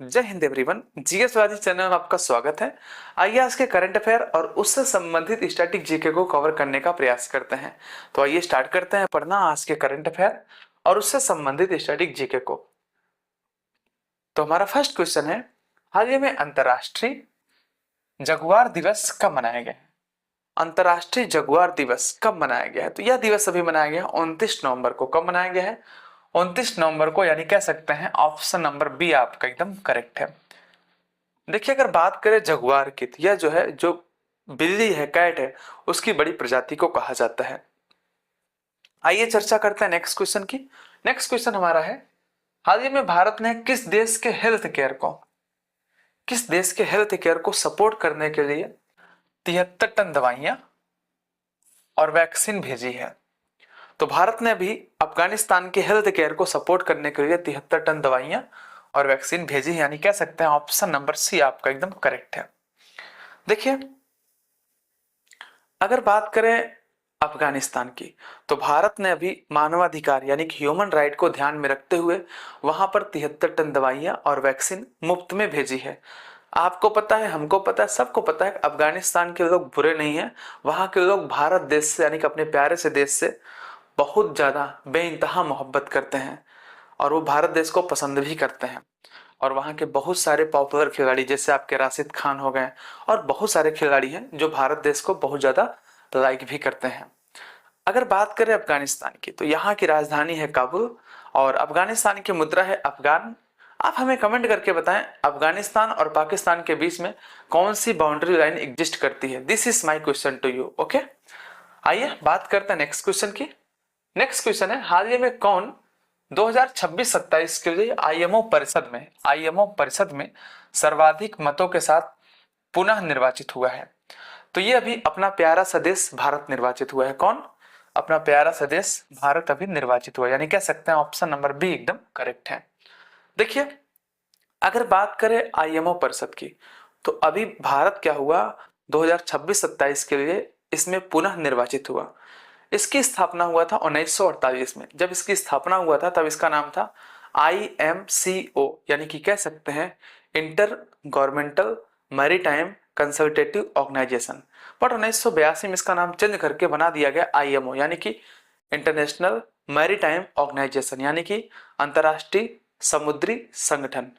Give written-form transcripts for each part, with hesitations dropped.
जय Hind everyone. GS वाली channel में आपका स्वागत है। आइए आज के करंट अफेयर और उससे संबंधित स्टैटिक जीके को कवर करने का प्रयास करते हैं। तो आइए स्टार्ट करते हैं पढ़ना आज के करंट अफेयर और उससे संबंधित स्टैटिक जीके को। तो हमारा फर्स्ट क्वेश्चन है, हाल ही में अंतर्राष्ट्रीय जगुआर दिवस कब मनाया गया है? अंतर्राष्ट्रीय जगुआर दिवस कब मनाया गया है? तो यह दिवस अभी मनाया गया है 29 नवंबर को। कब मनाया गया है? 29 नवंबर को, यानी कह सकते हैं ऑप्शन नंबर बी आपका एकदम करेक्ट है। देखिए, अगर बात करें जगुआर की, तो यह जो है, जो बिल्ली है, कैट है, उसकी बड़ी प्रजाति को कहा जाता है। आइए चर्चा करते हैं नेक्स्ट क्वेश्चन की। नेक्स्ट क्वेश्चन हमारा है, हाल ही में भारत ने किस देश के हेल्थ केयर को सपोर्ट करने के लिए 73 टन दवाइयां और वैक्सीन भेजी है? तो भारत ने भी अफगानिस्तान के हेल्थ केयर को सपोर्ट करने के लिए 73 टन दवाइयां और वैक्सीन भेजी है, यानी कह सकते हैं ऑप्शन नंबर सी आपका एकदम करेक्ट है। देखिए, अगर बात करें अफगानिस्तान की, तो भारत ने अभी मानवाधिकार यानी कि ह्यूमन राइट को ध्यान में रखते हुए वहां पर 73 टन दवाइयां और वैक्सीन मुफ्त में भेजी है। आपको पता है, हमको पता है, सबको पता है अफगानिस्तान के लोग बुरे नहीं है। वहां के लोग भारत देश से यानी कि अपने प्यारे से देश से बहुत ज्यादा बेइंतहा मोहब्बत करते हैं और वो भारत देश को पसंद भी करते हैं। और वहाँ के बहुत सारे पॉपुलर खिलाड़ी जैसे आपके राशिद खान हो गए और बहुत सारे खिलाड़ी हैं जो भारत देश को बहुत ज़्यादा लाइक भी करते हैं। अगर बात करें अफगानिस्तान की, तो यहाँ की राजधानी है काबुल और अफगानिस्तान की मुद्रा है अफगान। आप हमें कमेंट करके बताएं, अफगानिस्तान और पाकिस्तान के बीच में कौन सी बाउंड्री लाइन एग्जिस्ट करती है? This is my question to you. Okay, आइए बात करते हैं नेक्स्ट क्वेश्चन की। नेक्स्ट क्वेश्चन है, हाल ही में कौन 2026-27 के लिए आईएमओ परिषद में सर्वाधिक मतों के साथ पुनः निर्वाचित हुआ है? तो ये अभी अपना प्यारा सा देश भारत निर्वाचित हुआ है। कौन? अपना प्यारा सा देश भारत अभी निर्वाचित हुआ है, यानी कह सकते हैं ऑप्शन नंबर बी एकदम करेक्ट है। देखिए, अगर बात करें आईएमओ परिषद की, तो अभी भारत क्या हुआ, 2026-27 के लिए इसमें पुनः निर्वाचित हुआ। इसकी स्थापना हुआ था 1948 में। जब इसकी स्थापना हुआ था तब इसका नाम था IMCO, यानी कि कह सकते हैं Intergovernmental Maritime Consultative Organization. But 1982 में इसका नाम चेंज करके बना दिया गया IMO, यानी कि इंटरनेशनल मैरीटाइम ऑर्गेनाइजेशन, यानी कि अंतर्राष्ट्रीय समुद्री संगठन।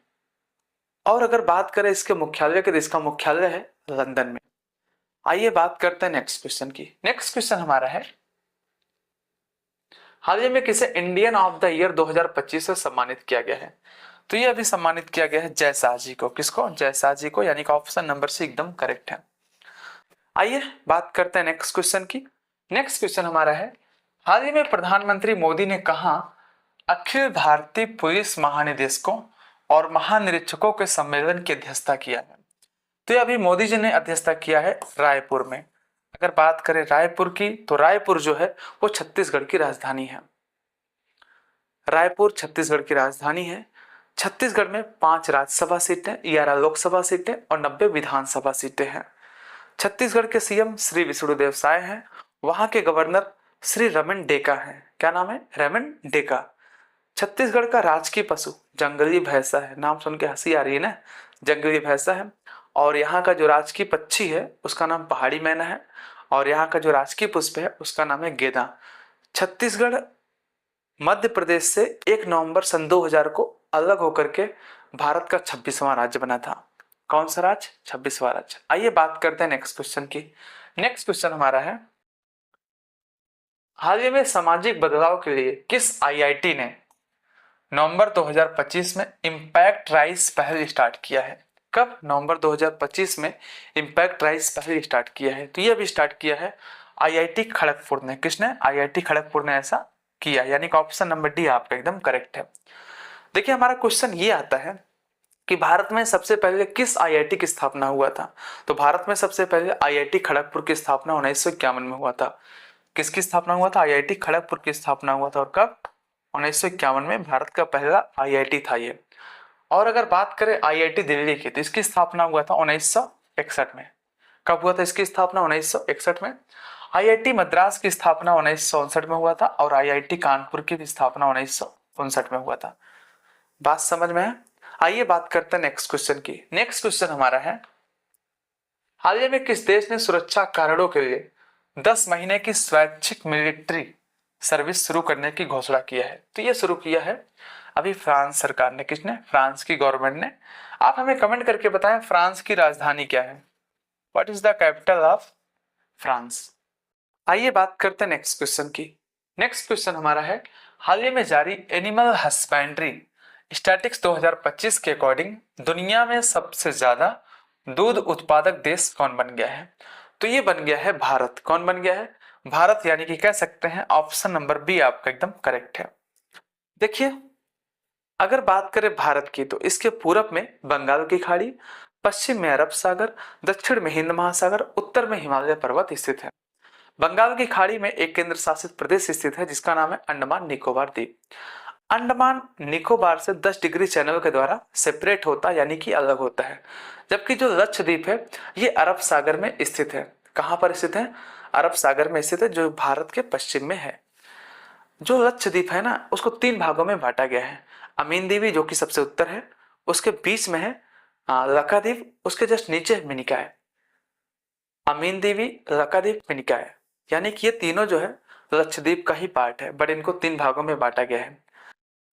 और अगर बात करें इसके मुख्यालय की, तो इसका मुख्यालय है लंदन में। आइए बात करते हैं नेक्स्ट क्वेश्चन की। नेक्स्ट क्वेश्चन हमारा है, हाल ही में किसे इंडियन ऑफ द ईयर 2025 से सम्मानित किया गया है? तो ये अभी सम्मानित किया गया है जय शाह जी को। किसको? जय शाह जी को, यानी कि ऑप्शन नंबर सी एकदम करेक्ट है। आइए बात करते हैं नेक्स्ट क्वेश्चन की। नेक्स्ट क्वेश्चन हमारा है, हाल ही में प्रधानमंत्री मोदी ने कहा अखिल भारतीय पुलिस महानिदेशकों और महानिरीक्षकों के सम्मेलन की अध्यक्षता किया है? तो ये अभी मोदी जी ने अध्यक्षता किया है रायपुर में। अगर बात करें रायपुर की, तो रायपुर जो है वो छत्तीसगढ़ की राजधानी है। रायपुर छत्तीसगढ़ की राजधानी है। छत्तीसगढ़ में 5 राज्यसभा सीटें, 11 लोकसभा सीटें और 90 विधानसभा सीटें हैं। छत्तीसगढ़ के सीएम श्री विष्णुदेव साय हैं। वहां के गवर्नर श्री रमन डेका हैं। क्या नाम है? रमन डेका। छत्तीसगढ़ का राजकीय पशु जंगली भैंसा है। नाम सुन के हंसी आ रही है ना, जंगली भैंसा है। और यहाँ का जो राजकीय पक्षी है उसका नाम पहाड़ी मैना है और यहाँ का जो राजकीय पुष्प है उसका नाम है गेंदा। छत्तीसगढ़ मध्य प्रदेश से 1 नवंबर सन 2000 को अलग होकर के भारत का 26वां राज्य बना था। कौन सा राज्य? 26वां राज्य। आइए बात करते हैं नेक्स्ट क्वेश्चन की। नेक्स्ट क्वेश्चन हमारा है, हाल ही में सामाजिक बदलाव के लिए किस आईआईटी ने नवंबर 2025 में इम्पैक्ट राइज पहल स्टार्ट किया है? कब? नवंबर 2025 में इम्पैक्ट राइज पहल स्टार्ट किया है। तो ये भी स्टार्ट किया है आईआईटी खड़गपुर ने। किसने? आईआईटी खड़गपुर ने ऐसा किया, यानी कि ऑप्शन नंबर डी आपका एकदम करेक्ट है। देखिए, हमारा क्वेश्चन ये आता है कि भारत में सबसे पहले किस आईआईटी की स्थापना हुआ था? तो भारत में सबसे पहले आईआईटी खड़गपुर की स्थापना 1951 में हुआ था। किसकी स्थापना हुआ था? आईआईटी खड़गपुर की स्थापना हुआ था। और कब? 1951 में भारत का पहला आईआईटी था ये। और अगर बात करें आईआईटी दिल्ली की, तो इसकी स्थापना हुआ था 1961 में। कब हुआ था इसकी स्थापना? 1961 में। आईआईटी मद्रास की स्थापना 1964 में हुआ था और आईआईटी कानपुर की भी स्थापना 1959 में हुआ था। बात समझ में है? आइए बात करते हैं नेक्स्ट क्वेश्चन की। नेक्स्ट क्वेश्चन हमारा है, हाल ही में किस देश ने सुरक्षा कारणों के लिए 10 महीने की स्वैच्छिक मिलिट्री सर्विस शुरू करने की घोषणा किया है? तो ये शुरू किया है अभी फ्रांस सरकार ने। किसने? फ्रांस की गवर्नमेंट ने। आप हमें कमेंट करके बताएं फ्रांस की राजधानी क्या है? What is the capital of France? आइए बात करते हैं नेक्स्ट क्वेश्चन की। नेक्स्ट क्वेश्चन हमारा है, हाल ही में जारी एनिमल हस्बेंड्री स्टैटिस्टिक्स 2025 के अकॉर्डिंग दुनिया में सबसे ज्यादा दूध उत्पादक देश कौन बन गया है? तो ये बन गया है भारत। कौन बन गया है? भारत, यानी कि कह सकते हैं ऑप्शन नंबर बी आपका एकदम करेक्ट है। देखिए, अगर बात करें भारत की तो इसके पूरब में बंगाल की खाड़ी, पश्चिम में अरब सागर, दक्षिण में हिंद महासागर, उत्तर में हिमालय पर्वत स्थित है। बंगाल की खाड़ी में एक केंद्र शासित प्रदेश स्थित है जिसका नाम है अंडमान निकोबार द्वीप। अंडमान निकोबार से 10 डिग्री चैनल के द्वारा सेपरेट होता है, यानी कि अलग होता है। जबकि जो लक्षद्वीप है ये अरब सागर में स्थित है। कहां पर स्थित है? अरब सागर में स्थित है, जो भारत के पश्चिम में है। जो लक्षद्वीप है ना, उसको 3 भागों में बांटा गया है। अमीन द्वीप जो कि सबसे उत्तर है, उसके बीच में है लक्षद्वीप, उसके जस्ट नीचे मिनिका है। अमीन द्वीप, लक्षद्वीप, मिनिका है, यानी कि ये तीनों जो है लक्षद्वीप का ही पार्ट है, बट इनको 3 भागों में बांटा गया है।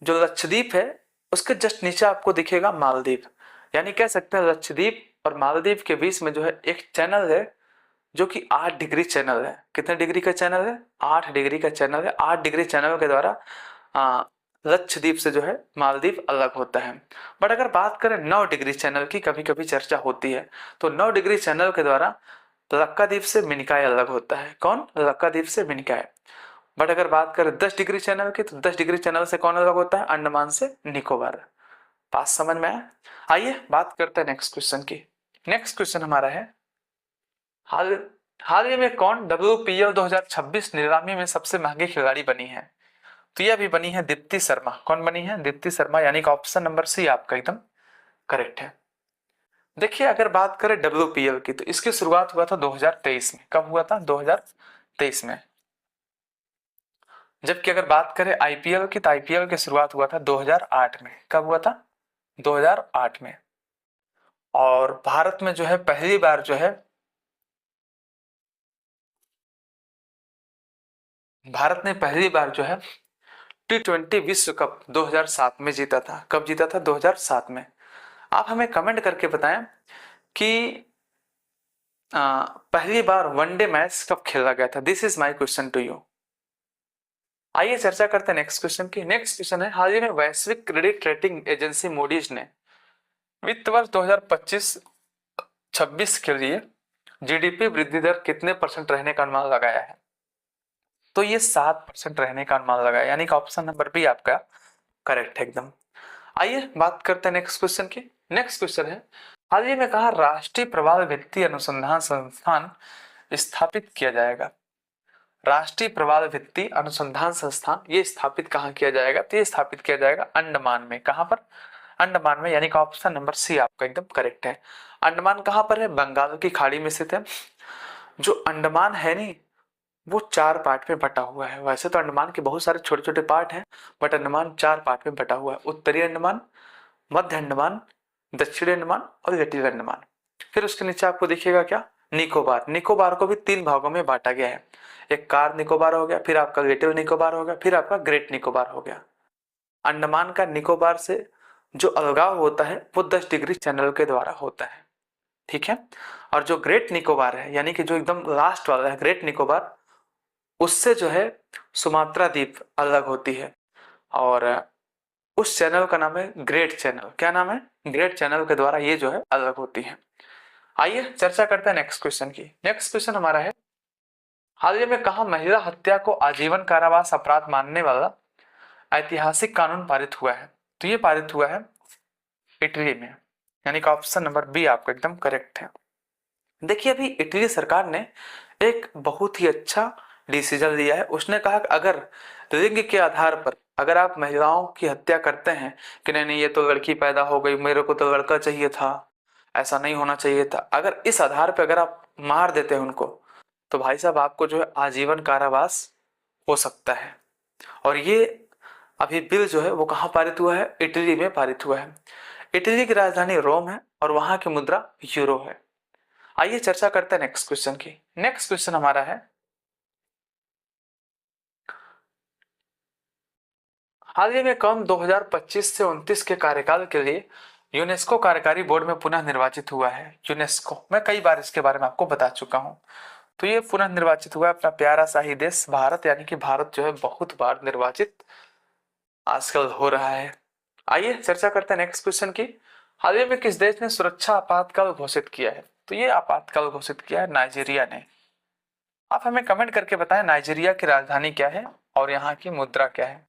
जो लक्षद्वीप है उसके जस्ट नीचे आपको दिखेगा मालदीव, यानी कह सकते हैं लक्षद्वीप और मालदीव के बीच में जो है एक चैनल है जो कि 8 डिग्री चैनल है। कितने डिग्री का चैनल है? 8 डिग्री का चैनल है। 8 डिग्री चैनल के द्वारा लक्षद्वीप से जो है मालदीव अलग होता है। बट अगर बात करें 9 डिग्री चैनल की, कभी कभी चर्चा होती है, तो 9 डिग्री चैनल के द्वारा लक्षद्वीप से मिनिकॉय अलग होता है। कौन? लक्षद्वीप से मिनिकॉय। बट अगर बात करें 10 डिग्री चैनल की, तो 10 डिग्री चैनल से कौन अलग होता है? अंडमान से निकोबार। बात समझ में आया? आइए बात करते हैं नेक्स्ट क्वेश्चन की। नेक्स्ट क्वेश्चन हमारा है, हाल हाल ही में कौन WPL 2026 नीलामी में सबसे महंगी खिलाड़ी बनी है? तो यह भी बनी है दीप्ति शर्मा। कौन बनी है? दीप्ति शर्मा, यानी कि ऑप्शन नंबर सी आपका एकदम करेक्ट है। देखिए, अगर बात करें WPL की तो इसकी शुरुआत हुआ था 2023 में। कब हुआ था? 2023 में। जबकि अगर बात करें IPL की तो IPL की शुरुआत हुआ था 2008 में। कब हुआ था? 2008 में। और भारत में जो है पहली बार जो है भारत ने पहली बार जो है T20 विश्व कप 2007 में जीता था। कब जीता था? 2007 में। आप हमें कमेंट करके बताएं कि पहली बार वनडे मैच कब खेला गया था? This is my question to you. आइए चर्चा करते हैं नेक्स्ट क्वेश्चन की। नेक्स्ट क्वेश्चन है, हाल ही में वैश्विक क्रेडिट रेटिंग एजेंसी मूडीज ने वित्त वर्ष 2025-26 के लिए GDP वृद्धि दर कितने % रहने का अनुमान लगाया है? तो ये 7% रहने का अनुमान लगाया, यानी कि ऑप्शन नंबर बी आपका करेक्ट है एकदम। आइए बात करते हैं नेक्स्ट क्वेश्चन की। नेक्स्ट क्वेश्चन है, हाल ही में कहा राष्ट्रीय प्रवाल वित्तीय अनुसंधान संस्थान स्थापित किया जाएगा? राष्ट्रीय प्रवाल वित्तीय अनुसंधान संस्थान ये स्थापित कहाँ किया जाएगा? तो ये स्थापित किया जाएगा अंडमान में। कहाँ पर? अंडमान में, यानी कि ऑप्शन नंबर सी आपका एकदम करेक्ट है। अंडमान कहाँ पर है? बंगाल की खाड़ी में स्थित है। जो अंडमान है नी, वो 4 पार्ट में बटा हुआ है। वैसे तो अंडमान के बहुत सारे छोटे छोटे पार्ट हैं, बट अंडमान 4 पार्ट में बटा हुआ है। उत्तरी अंडमान, मध्य अंडमान, दक्षिणी अंडमान और लिटिल अंडमान। फिर उसके नीचे आपको दिखेगा क्या? निकोबार। निकोबार को भी 3 भागों में बांटा गया है। एक कार निकोबार हो गया, फिर आपका लिटिल निकोबार हो गया, फिर आपका ग्रेट निकोबार हो गया। अंडमान का निकोबार से जो अलगाव होता है वो 10 डिग्री चैनल के द्वारा होता है, ठीक है। और जो ग्रेट निकोबार है, यानी कि जो एकदम लास्ट वाला है ग्रेट निकोबार, उससे जो है सुमात्रा द्वीप अलग होती है और उस चैनल का नाम है ग्रेट चैनल। क्या नाम है? ग्रेट चैनल के द्वारा ये जो है अलग होती है। आइए चर्चा करते हैं नेक्स्ट क्वेश्चन की। नेक्स्ट क्वेश्चन हमारा है, हाल ही में कहा महिला हत्या को आजीवन कारावास अपराध मानने वाला ऐतिहासिक कानून पारित हुआ है? तो ये पारित हुआ है इटली में, यानी कि ऑप्शन नंबर बी आपका एकदम करेक्ट है। देखिए, अभी इटली सरकार ने एक बहुत ही अच्छा डिसीजन लिया है। उसने कहा कि अगर लिंग के आधार पर अगर आप महिलाओं की हत्या करते हैं कि नहीं नहीं ये तो लड़की पैदा हो गई, मेरे को तो लड़का चाहिए था, ऐसा नहीं होना चाहिए था, अगर इस आधार पर अगर आप मार देते हैं उनको, तो भाई साहब आपको जो है आजीवन कारावास हो सकता है। और ये अभी बिल जो है वो कहाँ पारित हुआ है? इटली में पारित हुआ है। इटली की राजधानी रोम है और वहां की मुद्रा यूरो है। आइए चर्चा करते हैं नेक्स्ट क्वेश्चन की। नेक्स्ट क्वेश्चन हमारा है, हाल ही में कौन 2025 से 29 के कार्यकाल के लिए यूनेस्को कार्यकारी बोर्ड में पुनः निर्वाचित हुआ है। यूनेस्को, मैं कई बार इसके बारे में आपको बता चुका हूं। तो ये पुनः निर्वाचित हुआ है अपना प्यारा सा ही देश भारत, यानी कि भारत जो है बहुत बार निर्वाचित आजकल हो रहा है। आइए चर्चा करते हैं नेक्स्ट क्वेश्चन की। हाल ही में किस देश ने सुरक्षा आपातकाल घोषित किया है। तो ये आपातकाल घोषित किया है नाइजीरिया ने। आप हमें कमेंट करके बताएं नाइजीरिया की राजधानी क्या है और यहाँ की मुद्रा क्या है।